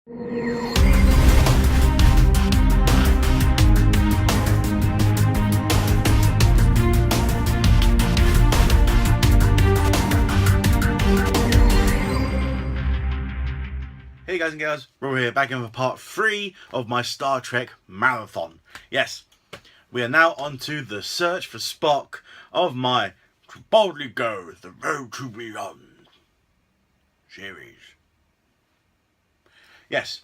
Hey guys and girls, Rob here, back in for part 3 of my Star Trek marathon. Yes, we are now on to the search for Spock of my To Boldly Go, The Road to Beyond series. Yes,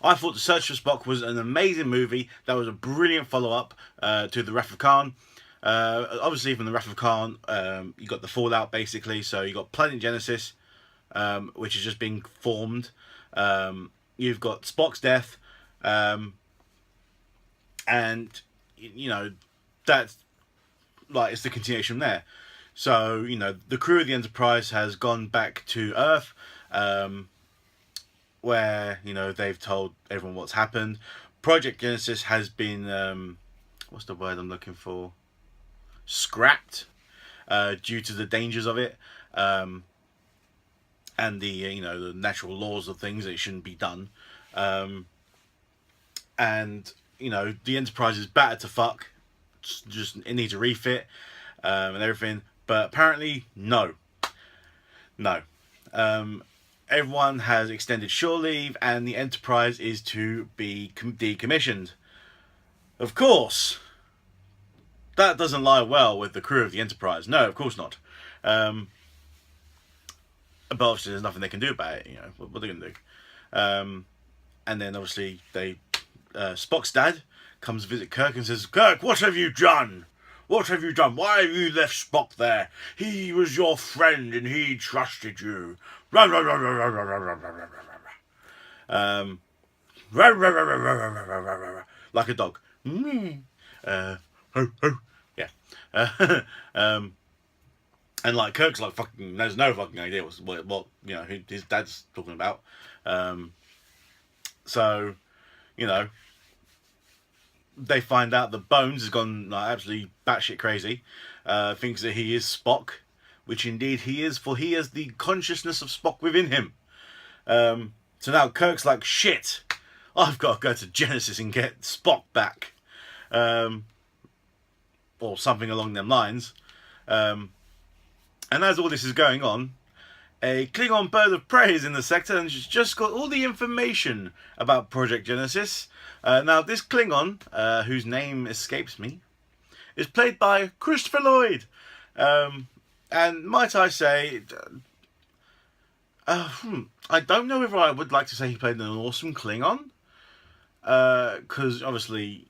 I thought The Search for Spock was an amazing movie. That was a brilliant follow-up to The Wrath of Khan. Obviously from The Wrath of Khan, you got the fallout basically, so you got Planet Genesis, which is just being formed. You've got Spock's death, and you know that's like it's the continuation there. So you know the crew of the Enterprise has gone back to Earth, where you know they've told everyone what's happened. Project Genesis has been what's the word I'm looking for? Scrapped due to the dangers of it. And the you know the natural laws of things that it shouldn't be done, and you know the Enterprise is battered to fuck, just it needs a refit and everything. But apparently no. Everyone has extended shore leave, and the Enterprise is to be decommissioned. Of course, that doesn't lie well with the crew of the Enterprise. No, of course not. But obviously there's nothing they can do about it, you know, what are they going to do? And then obviously Spock's dad comes to visit Kirk and says, Kirk, what have you done? What have you done? Why have you left Spock there? He was your friend and he trusted you. Like a dog. Yeah. And like Kirk's like fucking, there's no fucking idea what you know his dad's talking about. So, you know, they find out that Bones has gone like absolutely batshit crazy. Thinks that he is Spock, which indeed he is, for he has the consciousness of Spock within him. So now Kirk's like, shit, I've got to go to Genesis and get Spock back, or something along them lines. And as all this is going on, a Klingon bird of prey is in the sector and she's just got all the information about Project Genesis. Now, this Klingon, whose name escapes me, is played by Christopher Lloyd. And might I say, I don't know whether I would like to say he played an awesome Klingon. Because obviously,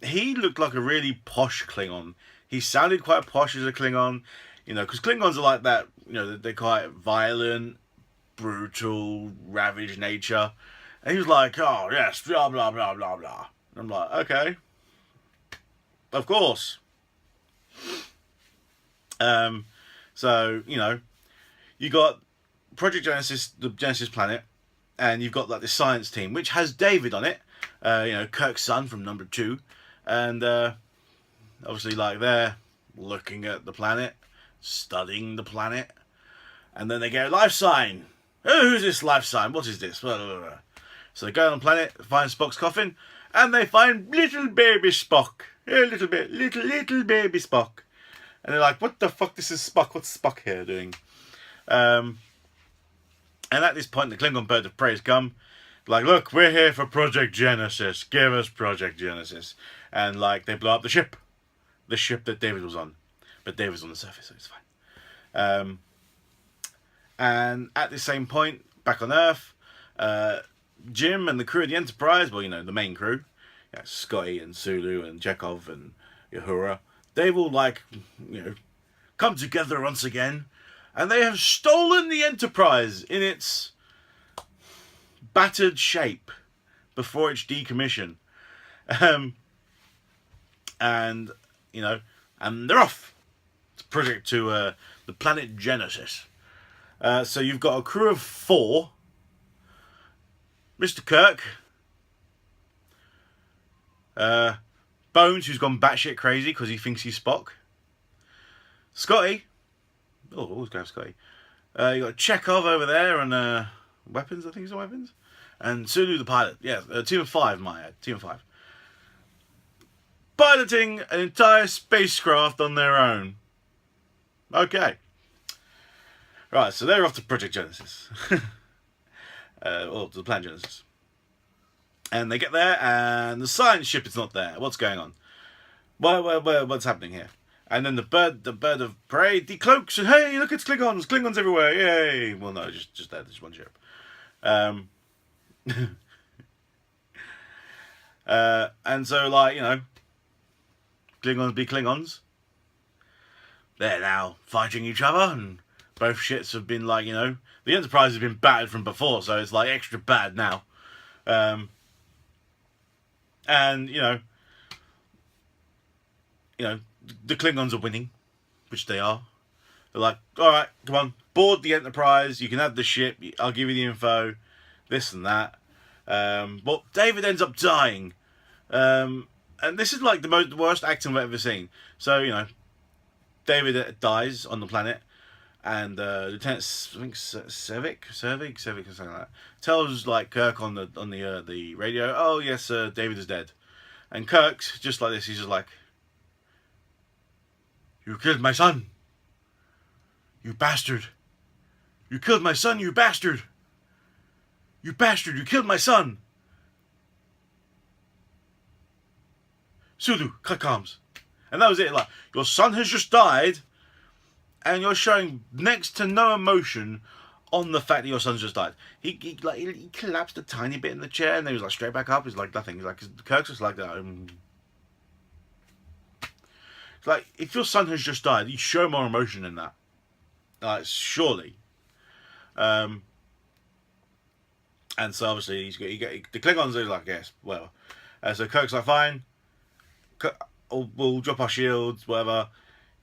he looked like a really posh Klingon. He sounded quite posh as a Klingon. You know, because Klingons are like that, you know, they're quite violent, brutal, ravage nature. And he was like, oh, yes, blah, blah, blah, blah, blah. And I'm like, okay. Of course. So, you know, you got Project Genesis, the Genesis planet, and you've got like the science team, which has David on it. You know, Kirk's son from number 2. And obviously, like, they're looking at the planet, studying the planet, and then they get a life sign. Oh, who's this life sign? What is this? Blah, blah, blah. So they go on the planet, find Spock's coffin, and they find little baby Spock. Little baby Spock. And they're like, what the fuck, this is Spock, what's Spock here doing? And at this point, the Klingon bird of prey has come, like, look, we're here for Project Genesis, give us Project Genesis. And like, they blow up the ship that David was on. But David's on the surface, so it's fine. And at the same point, back on Earth, Jim and the crew of the Enterprise, well, you know, the main crew, you know, Scotty and Sulu and Chekhov and Uhura, they've all, like, you know, come together once again, and they have stolen the Enterprise in its battered shape before its decommission. And, you know, and they're off. Project to the planet Genesis. So you've got a crew of 4. Mr. Kirk, Bones, who's gone batshit crazy because he thinks he's Spock. Scotty. Oh, always go Scotty. You got Chekhov over there, and weapons. I think it's the weapons. And Sulu the pilot. Yeah, team of 5, my ad. Team of 5. Piloting an entire spacecraft on their own. Okay. Right, so they're off to Project Genesis. Or to the Planet Genesis. And they get there, and the science ship is not there. What's going on? What's happening here? And then the bird of prey decloaks, and hey, look, it's Klingons! Klingons everywhere! Yay! Well, no, just there. There's one ship. And so, like, you know, Klingons be Klingons. They're now fighting each other, and both ships have been, like, you know, the Enterprise has been battered from before, so it's like extra bad now. And you know, the Klingons are winning, which they are. They're like, all right, come on, board the Enterprise. You can have the ship. I'll give you the info, this and that. But David ends up dying, and this is like the worst acting I've ever seen. So you know, David dies on the planet, and Lieutenant, I think Cervic or something like that, tells like Kirk on the radio, oh yes, David is dead. And Kirk's just like this. He's just like, you killed my son, you bastard. You killed my son, you bastard. You bastard, you killed my son. Sulu, cut comms. And that was it. Like, your son has just died, and you're showing next to no emotion on the fact that your son's just died. He collapsed a tiny bit in the chair, and then he was like straight back up. He's like nothing. He's like, Kirk's just like that. It's like, if your son has just died, you show more emotion than that. Surely. And so obviously you get the Klingons are like, yes, well. So Kirk's like, fine. We'll drop our shields, whatever.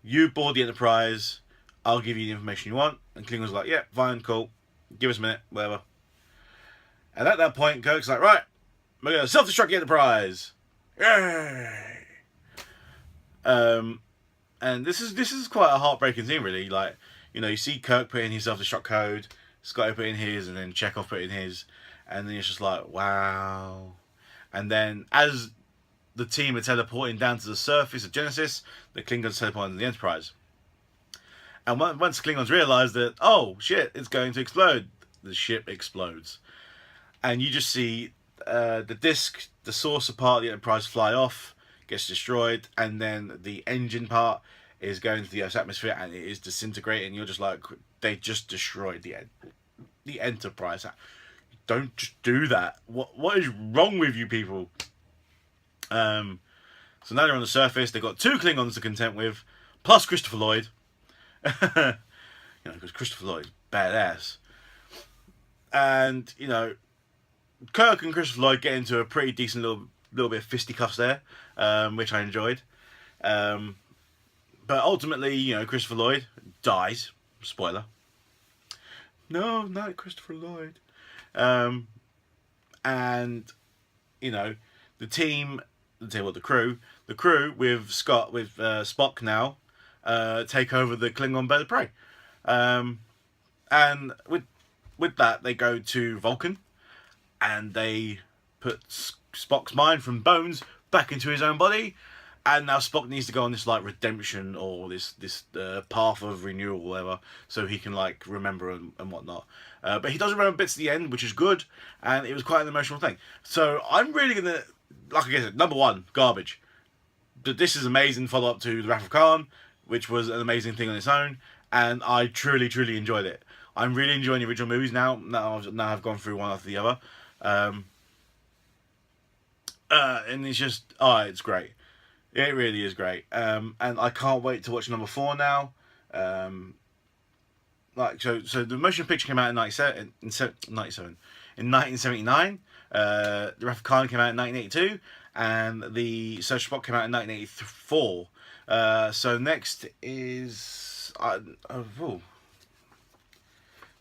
You board the Enterprise. I'll give you the information you want. And Klingon's like, yeah, fine, cool. Give us a minute, whatever. And at that point, Kirk's like, right, we're going to self-destruct the Enterprise. Yay! And this is quite a heartbreaking thing, really. Like, you know, you see Kirk put in his self-destruct code, Scotty put in his, and then Chekhov put in his. And then it's just like, wow. And then as the team are teleporting down to the surface of Genesis, the Klingons teleporting to the Enterprise. And once Klingons realise that, oh shit, it's going to explode, the ship explodes. And you just see the disc, the saucer part of the Enterprise fly off, gets destroyed, and then the engine part is going to the Earth's atmosphere and it is disintegrating. You're just like, they just destroyed the Enterprise. Don't just do that. What is wrong with you people? So now they're on the surface. They've got 2 Klingons to contend with, plus Christopher Lloyd. Because Christopher Lloyd is badass. And, you know, Kirk and Christopher Lloyd get into a pretty decent little bit of fisticuffs there, which I enjoyed. But ultimately, you know, Christopher Lloyd dies. Spoiler. No, not Christopher Lloyd. And, you know, the crew with Spock now, take over the Klingon bird of prey. And with that, they go to Vulcan, and they put Spock's mind from Bones back into his own body, and now Spock needs to go on this like redemption or this path of renewal, or whatever, so he can like remember and whatnot. But he doesn't remember bits at the end, which is good, and it was quite an emotional thing. So I'm really gonna, like I said, number 1, garbage. But this is amazing follow up to The Wrath of Khan, which was an amazing thing on its own, and I truly, truly enjoyed it. I'm really enjoying the original movies now. Now I've gone through one after the other, and it's just, it's great. It really is great, and I can't wait to watch number 4 now. So the motion picture came out in 1979. The Wrath of Khan came out in 1982, and the Search for Spock came out in 1984. So next is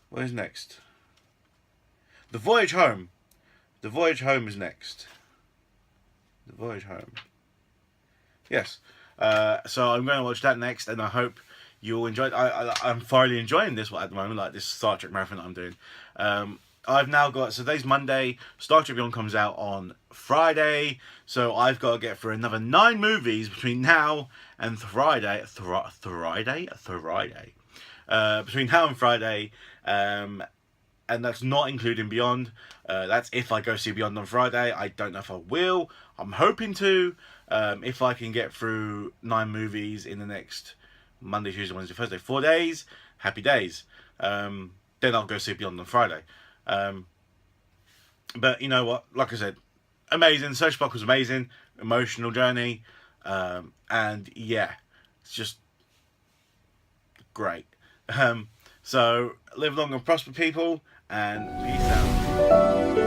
what is next? The Voyage Home. The Voyage Home is next. The Voyage Home. Yes. So I'm going to watch that next, and I hope you'll enjoy it. I'm thoroughly enjoying this one at the moment, like this Star Trek marathon that I'm doing. I've now got, so today's Monday, Star Trek Beyond comes out on Friday, so I've got to get through another 9 movies between now and Friday. Friday. Between now and Friday, and that's not including Beyond. That's if I go see Beyond on Friday. I don't know if I will. I'm hoping to. If I can get through 9 movies in the next Monday, Tuesday, Wednesday, Thursday, 4 days, happy days. Then I'll go see Beyond on Friday. But you know what? Like I said, amazing. Search Spock was amazing. Emotional journey. And yeah, it's just great. So live long and prosper, people, and peace out.